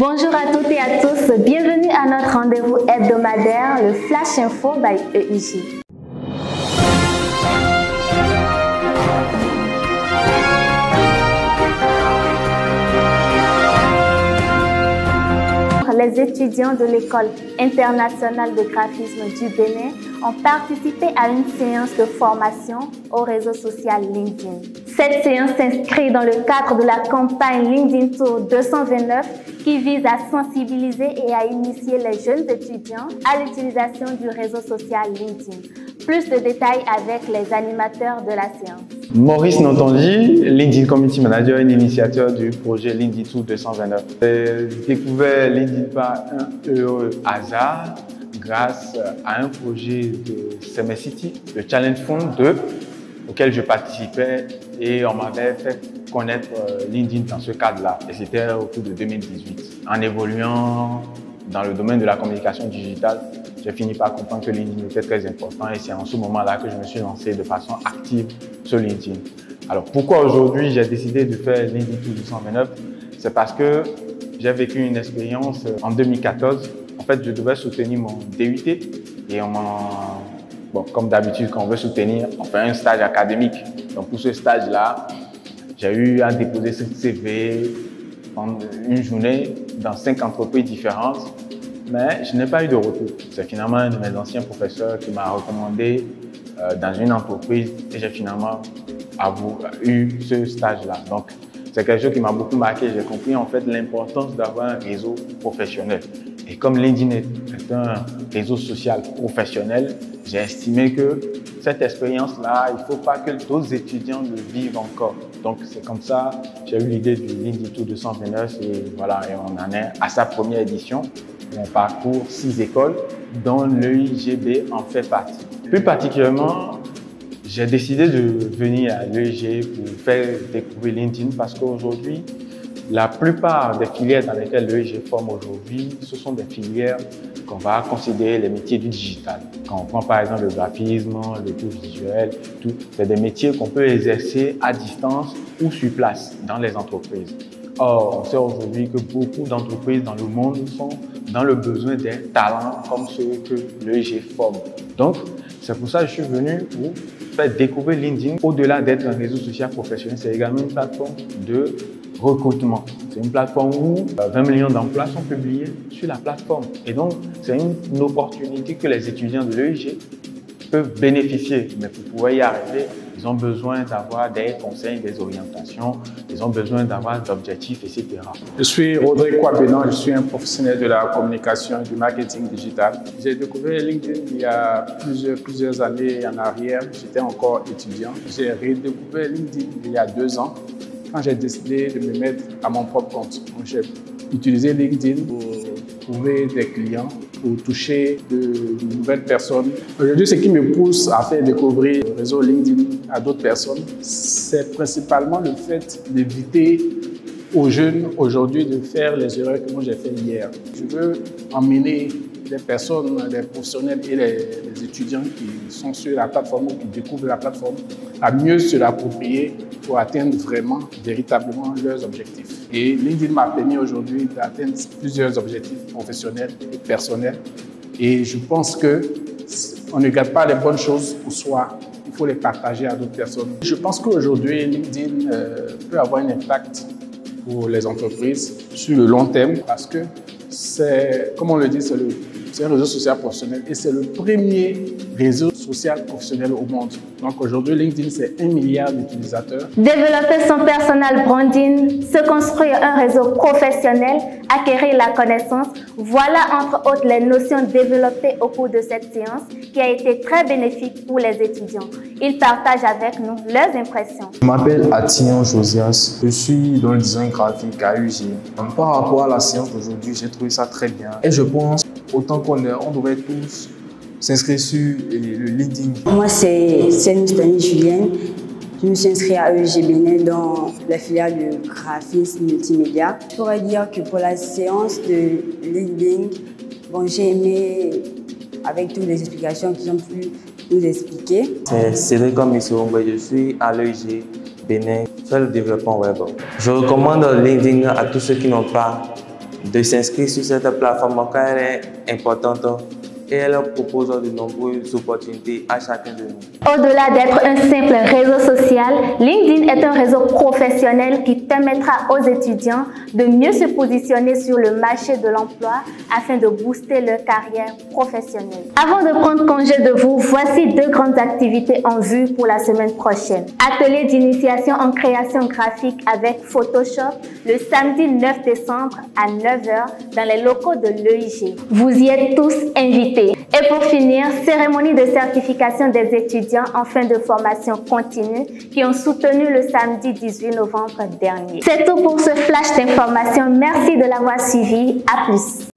Bonjour à toutes et à tous, bienvenue à notre rendez-vous hebdomadaire, le Flash Info by EIG. Les étudiants de l'École internationale de graphisme du Bénin ont participé à une séance de formation au réseau social LinkedIn. Cette séance s'inscrit dans le cadre de la campagne LinkedIn Tour 229 qui vise à sensibiliser et à initier les jeunes étudiants à l'utilisation du réseau social LinkedIn. Plus de détails avec les animateurs de la séance. Maurice Nantondi, LinkedIn Community Manager et initiateur du projet LinkedIn Tour 229. J'ai découvert LinkedIn par un heureux hasard grâce à un projet de Semescity, le Challenge Fund 2, auquel je participais et on m'avait fait connaître LinkedIn dans ce cadre-là. Et c'était autour de 2018. En évoluant dans le domaine de la communication digitale, j'ai fini par comprendre que LinkedIn était très important et c'est en ce moment-là que je me suis lancé de façon active sur LinkedIn. Alors pourquoi aujourd'hui j'ai décidé de faire LinkedIn Tour 229? C'est parce que j'ai vécu une expérience en 2014. En fait, je devais soutenir mon DUT et comme d'habitude, quand on veut soutenir, on fait un stage académique. Donc pour ce stage-là, j'ai eu à déposer ce CV en une journée dans 5 entreprises différentes. Mais je n'ai pas eu de retour. C'est finalement un de mes anciens professeurs qui m'a recommandé dans une entreprise et j'ai finalement eu ce stage-là. Donc, c'est quelque chose qui m'a beaucoup marqué. J'ai compris en fait l'importance d'avoir un réseau professionnel. Et comme LinkedIn est un réseau social professionnel, j'ai estimé que cette expérience-là, il ne faut pas que d'autres étudiants le vivent encore. Donc, c'est comme ça que j'ai eu l'idée du LinkedIn Tour 229 et voilà, et on en est à sa première édition. On parcourt 6 écoles, dont l'EIGB en fait partie. Plus particulièrement, j'ai décidé de venir à l'EIG pour faire découvrir LinkedIn parce qu'aujourd'hui, la plupart des filières dans lesquelles l'EIG forme aujourd'hui, ce sont des filières qu'on va considérer les métiers du digital. Quand on prend par exemple le graphisme, le touche visuel, tout, c'est des métiers qu'on peut exercer à distance ou sur place dans les entreprises. Or, on sait aujourd'hui que beaucoup d'entreprises dans le monde sont dans le besoin des talents comme ceux que l'EIG forme. Donc, c'est pour ça que je suis venu pour faire découvrir LinkedIn. Au-delà d'être un réseau social professionnel, c'est également une plateforme de recrutement. C'est une plateforme où 20 millions d'emplois sont publiés sur la plateforme. Et donc, c'est une opportunité que les étudiants de l'EIG peuvent bénéficier. Mais pour pouvoir y arriver, ils ont besoin d'avoir des conseils, des orientations, ils ont besoin d'avoir d'objectifs, etc. Je suis Rodrigue Kwabénan, je suis un professionnel de la communication et du marketing digital. J'ai découvert LinkedIn il y a plusieurs années en arrière. J'étais encore étudiant. J'ai redécouvert LinkedIn il y a 2 ans quand j'ai décidé de me mettre à mon propre compte. J'ai utilisé LinkedIn pour trouver des clients, pour toucher de nouvelles personnes. Aujourd'hui, ce qui me pousse à faire découvrir le réseau LinkedIn à d'autres personnes, c'est principalement le fait d'éviter aux jeunes aujourd'hui de faire les erreurs que moi j'ai fait hier. Je veux emmener les personnes, les professionnels et les étudiants qui sont sur la plateforme ou qui découvrent la plateforme à mieux se l'approprier pour atteindre vraiment, véritablement leurs objectifs. Et LinkedIn m'a permis aujourd'hui d'atteindre plusieurs objectifs professionnels et personnels. Et je pense qu'on ne garde pas les bonnes choses pour soi. Il faut les partager à d'autres personnes. Je pense qu'aujourd'hui, LinkedIn peut avoir un impact pour les entreprises sur le long terme parce que c'est, comme on le dit, c'est un réseau social professionnel et c'est le premier réseau social professionnel au monde. Donc aujourd'hui, LinkedIn, c'est 1 milliard d'utilisateurs. Développer son personal branding, se construire un réseau professionnel, acquérir la connaissance, voilà entre autres les notions développées au cours de cette séance qui a été très bénéfique pour les étudiants. Ils partagent avec nous leurs impressions. Je m'appelle Atillon Josias, je suis dans le design graphique à UG. Par rapport à la séance d'aujourd'hui, j'ai trouvé ça très bien et je pense autant qu'on devrait tous s'inscrire sur le LinkedIn. Moi, c'est Nustani Julienne. Je me suis inscrite à EIG Bénin dans la filière de graphisme multimédia. Je pourrais dire que pour la séance de LinkedIn, j'ai aimé avec toutes les explications qu'ils ont pu nous expliquer. C'est Cédric Missirongwe, je suis à l'EIG Bénin, sur le développement web. Je recommande LinkedIn à tous ceux qui n'ont pas de s'inscrire sur cette plateforme car elle est importante et elle propose de nombreuses opportunités à chacun de nous. Au-delà d'être un simple réseau social, LinkedIn est un réseau professionnel qui permettra aux étudiants de mieux se positionner sur le marché de l'emploi afin de booster leur carrière professionnelle. Avant de prendre congé de vous, voici 2 grandes activités en vue pour la semaine prochaine. Atelier d'initiation en création graphique avec Photoshop le samedi 9 décembre à 9 h dans les locaux de l'EIG. Vous y êtes tous invités. Et pour finir, cérémonie de certification des étudiants en fin de formation continue qui ont soutenu le samedi 18 novembre dernier. C'est tout pour ce flash d'information. Merci de l'avoir suivi. À plus.